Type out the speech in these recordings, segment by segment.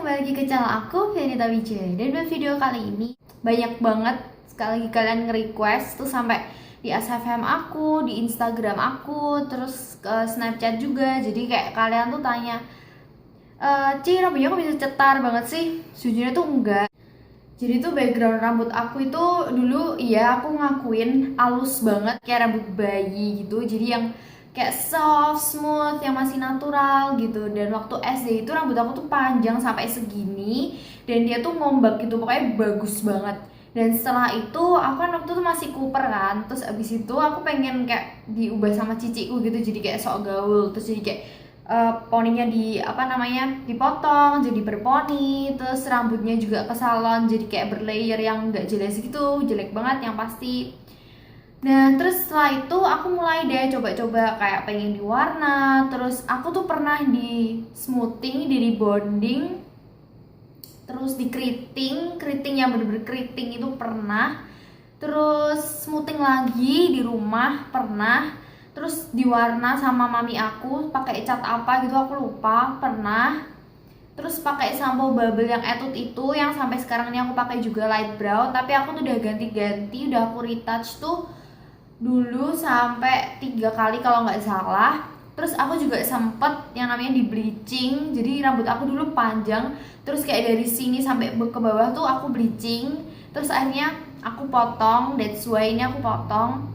kembali lagi ke channel aku, Venita Wijaya. Dan buat video kali ini banyak banget sekali lagi kalian nge-request tuh sampai di SFM aku, di Instagram aku, terus ke Snapchat juga. Jadi kayak kalian tuh tanya, Ci, rambutnya kok bisa cetar banget sih? Sejujurnya tuh enggak. Jadi tuh background rambut aku itu dulu iya aku ngakuin halus banget kayak rambut bayi gitu. Jadi yang kayak soft, smooth, yang masih natural gitu. Dan waktu SD itu rambut aku tuh panjang sampai segini dan dia tuh ngombak gitu, pokoknya bagus banget. Dan setelah itu aku kan waktu itu masih kuper kan. Terus abis itu aku pengen kayak diubah sama ciciku gitu, jadi kayak sok gaul. Terus jadi kayak poninya di apa namanya dipotong jadi berponi, terus rambutnya juga ke salon jadi kayak berlayer yang nggak jelas gitu, jelek banget yang pasti. Nah terus setelah itu aku mulai deh coba-coba kayak pengen diwarna, terus aku tuh pernah di smoothing, di rebonding, terus di keriting yang bener-bener keriting itu pernah, terus smoothing lagi di rumah pernah, terus diwarna sama mami aku pakai cat apa gitu aku lupa pernah, terus pakai sampo bubble yang Etude itu yang sampai sekarang ini aku pakai juga light brown, tapi aku tuh udah ganti-ganti, udah aku retouch tuh dulu sampai 3 kali kalau nggak salah. Terus aku juga sempet yang namanya di bleaching, jadi rambut aku dulu panjang terus kayak dari sini sampai ke bawah tuh aku bleaching, terus akhirnya aku potong, that's why ini aku potong.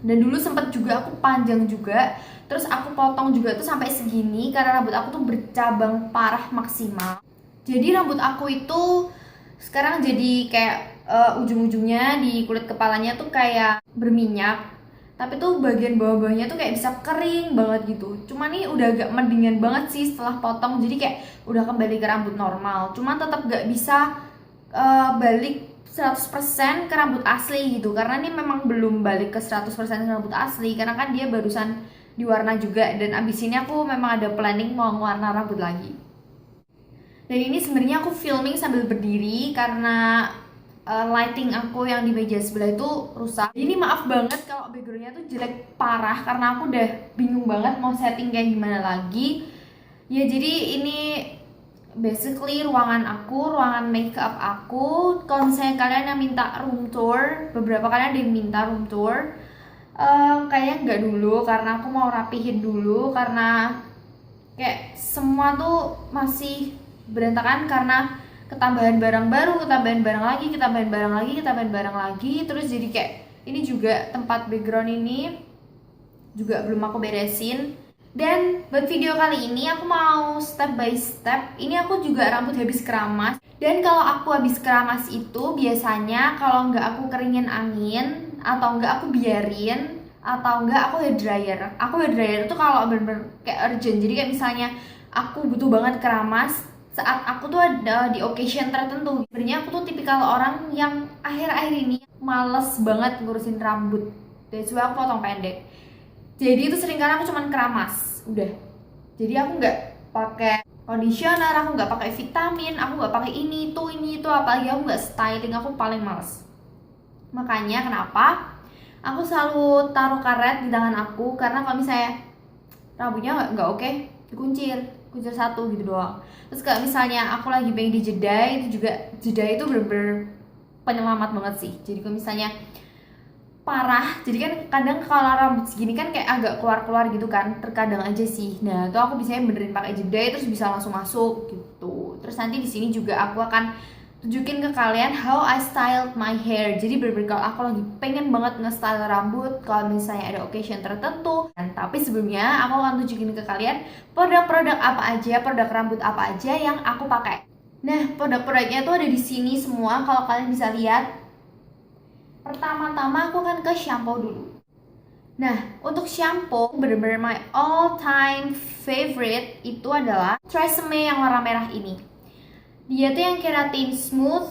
Dan dulu sempet juga aku panjang juga, terus aku potong juga tuh sampai segini karena rambut aku tuh bercabang parah maksimal. Jadi rambut aku itu sekarang jadi kayak ujung-ujungnya di kulit kepalanya tuh kayak berminyak, tapi tuh bagian bawah-bawahnya tuh kayak bisa kering banget gitu. Cuman nih udah agak mendingan banget sih setelah potong, jadi kayak udah kembali ke rambut normal. Cuman tetap gak bisa balik 100% ke rambut asli gitu, karena ini memang belum balik ke 100% ke rambut asli karena kan dia barusan diwarna juga. Dan abis ini aku memang ada planning mau warna rambut lagi. Dan ini sebenarnya aku filming sambil berdiri karena lighting aku yang di meja sebelah itu rusak. Ini maaf banget kalau backgroundnya tuh jelek parah karena aku udah bingung banget mau setting kayak gimana lagi. Ya jadi ini basically ruangan aku, ruangan makeup aku. Kalau misalnya kalian yang minta room tour, beberapa kalian ada yang minta room tour, kayaknya nggak dulu karena aku mau rapihin dulu karena kayak semua tuh masih berantakan karena ketambahan barang baru, ketambahan barang lagi, ketambahan barang lagi, ketambahan barang lagi. Terus jadi kayak ini juga tempat background ini juga belum aku beresin. Dan buat video kali ini aku mau step by step. Ini aku juga rambut habis keramas. Dan kalau aku habis keramas itu biasanya kalau nggak aku keringin angin atau nggak aku biarin atau enggak aku hair dryer. Aku hair dryer itu kalau bener-bener kayak urgent. Jadi kayak misalnya aku butuh banget keramas saat aku tuh ada di occasion tertentu. Sebenarnya aku tuh tipikal orang yang akhir-akhir ini males banget ngurusin rambut. That's why aku potong pendek. Jadi itu seringkali aku cuman keramas, udah. Jadi aku nggak pakai conditioner, aku nggak pakai vitamin, aku nggak pakai ini itu, apalagi aku nggak styling, aku paling males. Makanya kenapa aku selalu taruh karet di tangan aku, karena kalau misalnya rambutnya nggak oke, kuncir satu gitu doang. Terus kalau misalnya aku lagi pengen dijeda, itu juga jeda itu bener-bener penyelamat banget sih. Jadi kalau misalnya parah, jadi kan kadang kalau rambut segini kan kayak agak keluar-keluar gitu kan, terkadang aja sih. Nah itu aku biasanya benerin pakai jeda terus bisa langsung masuk gitu. Terus nanti di sini juga aku akan tunjukin ke kalian how I styled my hair. Jadi bener-bener kalau aku lagi pengen banget nge-style rambut kalau misalnya ada occasion tertentu. Dan tapi sebelumnya aku akan tunjukin ke kalian produk-produk apa aja, produk rambut apa aja yang aku pakai. Nah produk-produknya tuh ada di sini semua kalau kalian bisa lihat. Pertama-tama aku akan ke shampoo dulu. Nah, untuk shampoo bener-bener my all time favorite itu adalah Tresemme yang warna merah ini. Dia tuh yang keratin smooth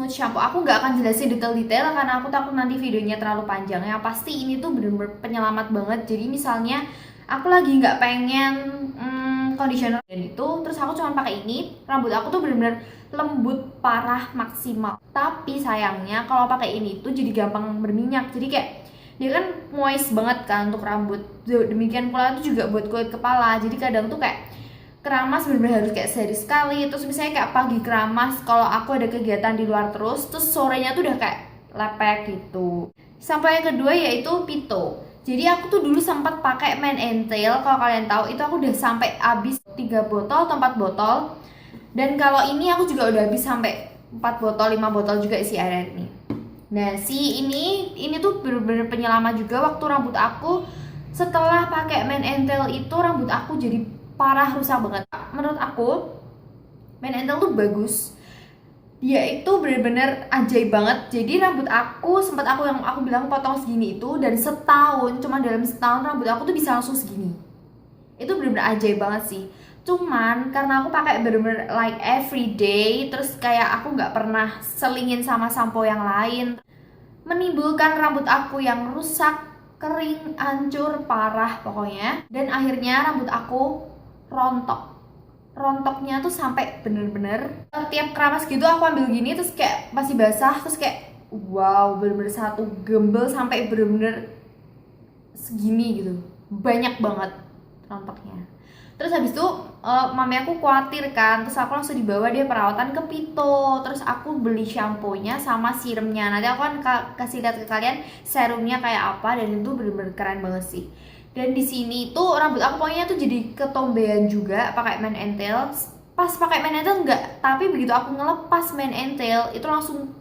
shampoo. Aku nggak akan jelasin detail-detail karena aku takut nanti videonya terlalu panjang. Yang pasti ini tuh bener-bener penyelamat banget. Jadi misalnya aku lagi nggak pengen conditioner dan itu, terus aku cuma pakai ini, rambut aku tuh bener-bener lembut parah maksimal. Tapi sayangnya kalau pakai ini tuh jadi gampang berminyak. Jadi kayak dia kan moist banget kan untuk rambut. Demikian pula itu juga buat kulit kepala. Jadi kadang tuh kayak keramas bener-bener harus kayak sehari sekali. Terus misalnya kayak pagi keramas kalau aku ada kegiatan di luar terus sorenya tuh udah kayak lepek gitu. Sampai yang kedua yaitu pito. Jadi aku tuh dulu sempat pakai Man and Tail, kalau kalian tahu itu aku udah sampai habis 3 botol atau 4 botol. Dan kalau ini aku juga udah habis sampai 4 botol, 5 botol juga isi air ini. Nah, ini tuh bener-bener penyelamat juga waktu rambut aku. Setelah pakai Man and Tail itu rambut aku jadi parah rusak banget. Menurut aku Man and Tail tuh bagus. Dia itu bener-bener ajaib banget. Jadi rambut aku sempat aku bilang potong segini itu, dan setahun, cuma dalam setahun rambut aku tuh bisa langsung segini. Itu bener-bener ajaib banget sih. Cuman karena aku pakai bener-bener like every day, terus kayak aku nggak pernah selingin sama sampo yang lain, menimbulkan rambut aku yang rusak, kering, hancur, parah pokoknya. Dan akhirnya rambut aku rontoknya tuh sampai bener-bener tiap keramas gitu aku ambil gini terus kayak masih basah, terus kayak wow, bener-bener satu gembel sampai bener-bener segini gitu, banyak banget rontoknya. Terus habis itu mami aku khawatir kan, terus aku langsung dibawa dia perawatan ke Pito. Terus aku beli shampoo-nya sama serumnya. Nanti aku kan kasih lihat ke kalian serumnya kayak apa, dan itu bener-bener keren banget sih. Dan di sini tuh rambut aku pokoknya tuh jadi ketombean juga pakai Man and Tail. Pas pakai Man and Tail enggak, tapi begitu aku ngelepas Man and Tail itu langsung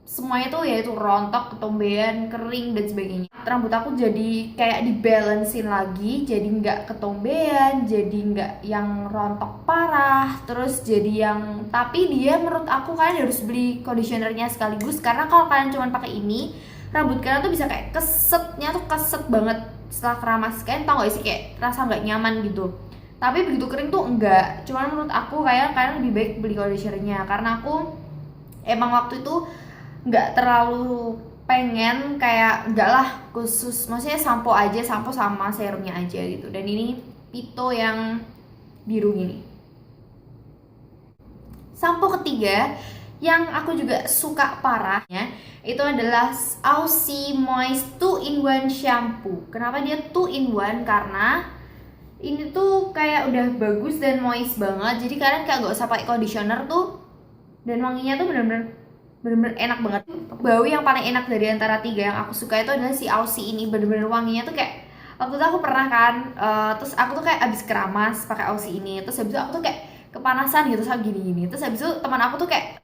semuanya tuh ya itu rontok, ketombean, kering dan sebagainya. Rambut aku jadi kayak dibalancein lagi, jadi nggak ketombean, jadi nggak yang rontok parah, terus jadi yang, tapi dia menurut aku kalian harus beli conditionernya sekaligus, karena kalau kalian cuma pakai ini rambut kalian tuh bisa kayak kesetnya tuh keset banget setelah keramas. Kalian tau gak sih kayak rasa nggak nyaman gitu. Tapi begitu kering tuh enggak. Cuman menurut aku kayak kalian lebih baik beli conditionernya, karena aku emang waktu itu nggak terlalu pengen kayak enggak lah khusus, maksudnya sampo aja, sampo sama serumnya aja gitu. Dan ini Pito yang biru gini. Sampo ketiga yang aku juga suka parahnya itu adalah Aussie Moist 2-in-1 shampoo. Kenapa dia 2-in-1? Karena ini tuh kayak udah bagus dan moist banget, jadi kalian kayak gak usah pakai conditioner tuh, dan wanginya tuh bener-bener enak banget. Bau yang paling enak dari antara 3 yang aku suka itu adalah si Aussie ini. Bener-bener wanginya tuh kayak, waktu itu aku pernah kan terus aku tuh kayak abis keramas pakai Aussie ini, terus habis itu aku tuh kayak kepanasan gitu sama gini-gini. Terus habis itu teman aku tuh kayak,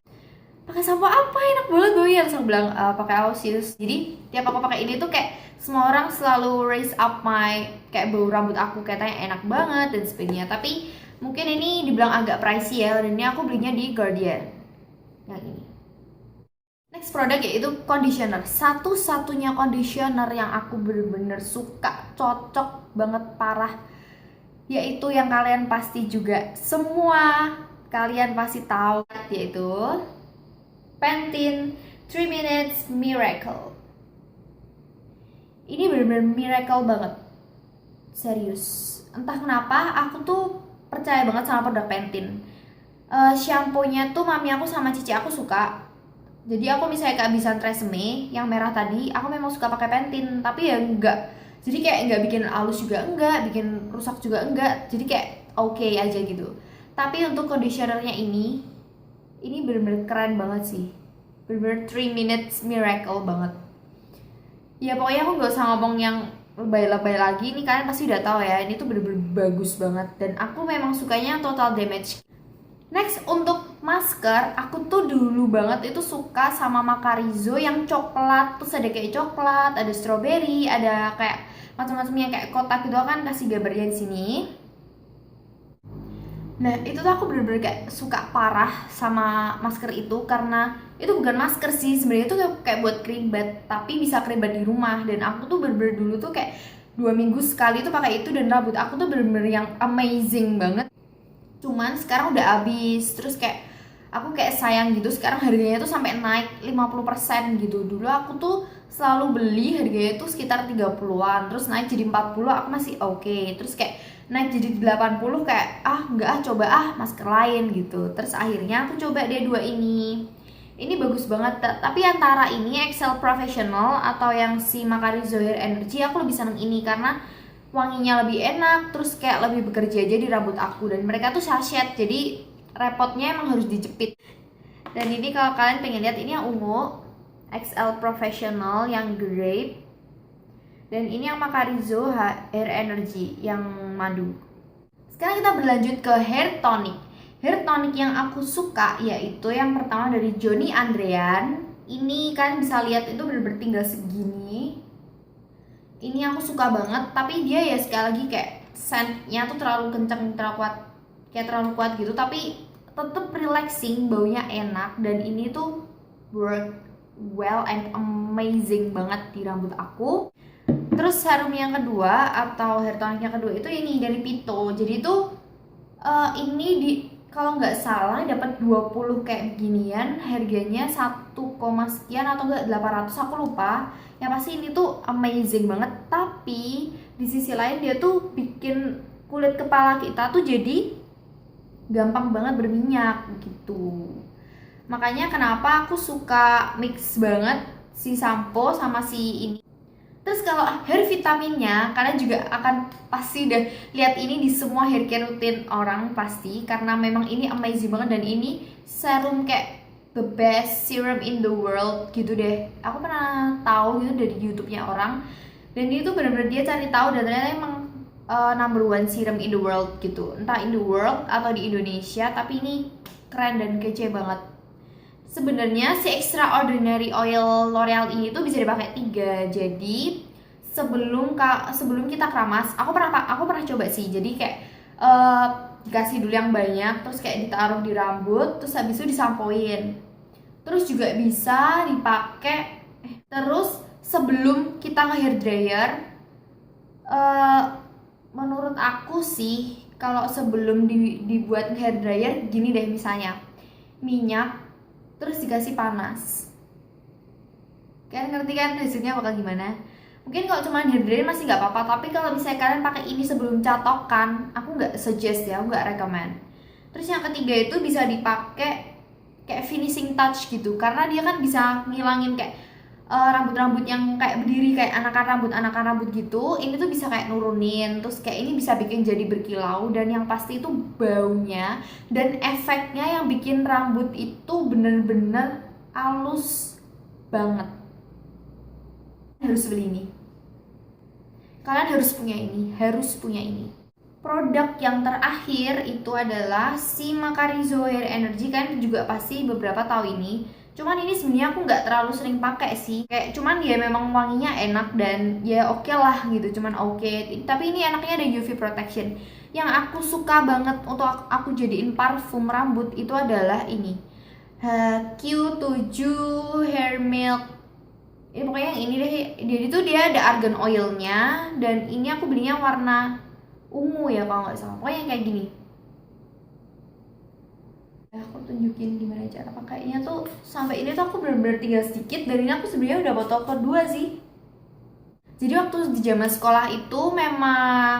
pakai sampo apa enak banget baunya, terus aku bilang pakai Aussie. Terus jadi tiap aku pakai ini tuh kayak semua orang selalu raise up my kayak bau rambut aku, katanya enak banget dan sebagainya. Tapi mungkin ini dibilang agak pricey ya, dan ini aku belinya di Guardian yang ini. Next produk yaitu conditioner. Satu-satunya conditioner yang aku bener-bener suka, cocok banget parah, yaitu yang kalian pasti juga semua kalian pasti tahu, yaitu Pantene 3 Minutes Miracle. Ini bener-bener miracle banget, serius. Entah kenapa aku tuh percaya banget sama produk Pantene. Shampoo-nya tuh mami aku sama cici aku suka. Jadi aku misalnya kehabisan tresemme yang merah tadi, aku memang suka pakai Pantene, tapi ya enggak. Jadi kayak enggak bikin halus juga enggak, bikin rusak juga enggak. Jadi kayak oke aja gitu. Tapi untuk conditionernya ini bener-bener keren banget sih. Bener-bener 3 minutes miracle banget. Ya pokoknya aku nggak usah ngomong yang lebay-lebay lagi, ini kalian pasti udah tahu ya. Ini tuh bener-bener bagus banget, dan aku memang sukanya Total Damage. Next, untuk masker, aku tuh dulu banget itu suka sama Macarizo yang coklat, terus ada kayak coklat, ada strawberry, ada kayak macam-macam yang kayak kotak gitu, kan kasih gambarnya di sini. Nah itu tuh aku bener-bener kayak suka parah sama masker itu, karena itu bukan masker sih sebenarnya, itu kayak buat keribat, tapi bisa keribat di rumah. Dan aku tuh bener-bener dulu tuh kayak 2 minggu sekali tuh pakai itu, dan rambut aku tuh bener-bener yang amazing banget. Cuman sekarang udah habis, terus kayak aku kayak sayang gitu, sekarang harganya tuh sampai naik 50% gitu. Dulu aku tuh selalu beli harganya tuh sekitar 30-an, terus naik jadi 40, aku masih oke. Terus kayak naik jadi 80, kayak enggak coba masker lain gitu. Terus akhirnya aku coba deh 2 ini. Ini bagus banget, tapi antara ini Excel Professional atau yang si Macarizo Hair Energy, aku lebih seneng ini karena wanginya lebih enak, terus kayak lebih bekerja aja di rambut aku. Dan mereka tuh sachet, jadi repotnya emang harus dijepit. Dan ini kalau kalian pengen lihat, ini yang ungu XL Professional yang grape, dan ini yang Macarizo Hair Energy yang madu. Sekarang kita berlanjut ke hair tonic. Hair tonic yang aku suka yaitu yang pertama dari Johnny Andrean. Ini kalian bisa lihat itu bener-bener tinggal segini. Ini aku suka banget, tapi dia ya sekali lagi kayak scentnya tuh terlalu kenceng, terlalu kuat gitu, tapi tetap relaxing, baunya enak, dan ini tuh work well and amazing banget di rambut aku. Terus serum yang kedua atau hair tonic yang kedua itu ini dari Pito. Jadi tuh ini kalau nggak salah dapat 20 kayak beginian, harganya 1, sekian atau enggak 800, aku lupa. Yang pasti ini tuh amazing banget, tapi di sisi lain dia tuh bikin kulit kepala kita tuh jadi gampang banget berminyak gitu. Makanya kenapa aku suka mix banget si sampo sama si ini. Terus kalau hair vitaminnya, kalian juga akan pasti udah lihat ini di semua hair care rutin orang pasti, karena memang ini amazing banget, dan ini serum kayak the best serum in the world gitu deh. Aku pernah tahu gitu dari YouTube-nya orang, dan ini tuh benar-benar dia cari tahu dan ternyata emang number one serum in the world gitu. Entah in the world atau di Indonesia, tapi ini keren dan kece banget. Sebenarnya si Extraordinary Oil L'Oreal ini tuh bisa dipakai 3. Jadi sebelum kita keramas, aku pernah coba sih. Jadi kayak dikasih dulu yang banyak, terus kayak ditaruh di rambut, terus habis itu disampoin. Terus juga bisa dipakai terus sebelum kita nge hair dryer. Menurut aku sih kalau sebelum dibuat hair dryer gini deh, misalnya minyak terus dikasih panas, kalian ngerti kan hasilnya bakal gimana? Mungkin kalau cuma hair dryer masih nggak apa-apa, tapi kalau misalnya kalian pakai ini sebelum catokan, aku nggak suggest ya, aku nggak recommend. Terus yang ketiga itu bisa dipakai kayak finishing touch gitu, karena dia kan bisa ngilangin kayak rambut-rambut yang kayak berdiri, kayak anakan rambut gitu. Ini tuh bisa kayak nurunin, terus kayak ini bisa bikin jadi berkilau, dan yang pasti itu baunya dan efeknya yang bikin rambut itu bener-bener halus banget. Harus beli ini, kalian harus punya ini. Produk yang terakhir itu adalah si Macarizo Hair Energy. Kan juga pasti beberapa tahu ini. Cuman ini sebenarnya aku nggak terlalu sering pakai sih. Kayak cuman dia memang wanginya enak dan ya oke lah gitu. Cuman oke. Tapi ini enaknya ada UV protection. Yang aku suka banget untuk aku jadiin parfum rambut itu adalah ini. Q7 Hair Milk. Ini pokoknya yang ini deh. Jadi tuh dia ada argan oilnya, dan ini aku belinya warna ungu ya kalau nggak salah. Pokoknya yang kayak gini. Aku tunjukin gimana cara pakainya tuh. Sampai ini tuh aku bener-bener tinggal sedikit, dan ini aku sebenarnya udah botol kedua sih. Jadi waktu di zaman sekolah itu memang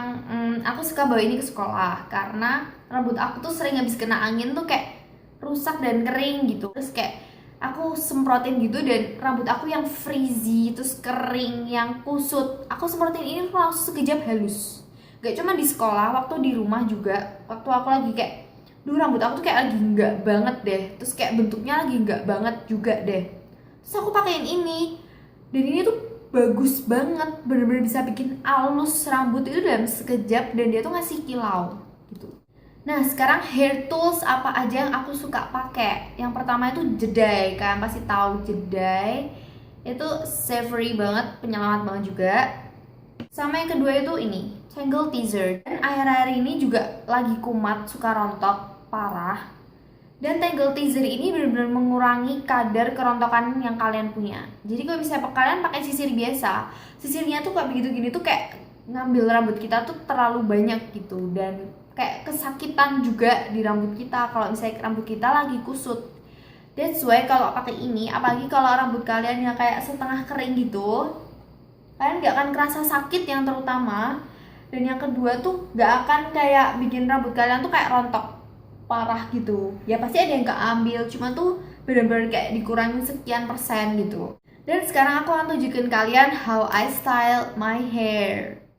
aku suka bawa ini ke sekolah, karena rambut aku tuh sering habis kena angin tuh kayak rusak dan kering gitu. Terus kayak aku semprotin gitu, dan rambut aku yang frizzy terus kering, yang kusut, aku semprotin ini tuh langsung sekejap halus. Gak cuma di sekolah, waktu di rumah juga, waktu aku lagi kayak rambut aku tuh kayak lagi enggak banget deh, terus kayak bentuknya lagi enggak banget juga deh, terus aku pakein ini, dan ini tuh bagus banget, bener-bener bisa bikin halus rambut itu dalam sekejap, dan dia tuh ngasih kilau gitu. Nah sekarang hair tools apa aja yang aku suka pakai. Yang pertama itu jedai, kalian pasti tahu jedai itu savory banget, penyelamat banget juga. Sama yang kedua itu ini Tangle Teezer, dan akhir-akhir ini juga lagi kumat, suka rontok parah. Dan Tangle Teezer ini benar-benar mengurangi kadar kerontokan yang kalian punya. Jadi kalau misalnya kalian pakai sisir biasa, sisirnya tuh kayak begitu gini tuh kayak ngambil rambut kita tuh terlalu banyak gitu, dan kayak kesakitan juga di rambut kita kalau misalnya rambut kita lagi kusut. That's why kalau pakai ini, apalagi kalau rambut kalian yang kayak setengah kering gitu, kalian gak akan kerasa sakit yang terutama. Dan yang kedua tuh gak akan kayak bikin rambut kalian tuh kayak rontok parah gitu. Ya pasti ada yang keambil, cuma tuh bener-bener kayak dikurangin sekian persen gitu. Dan sekarang aku akan tunjukin kalian how I style my hair.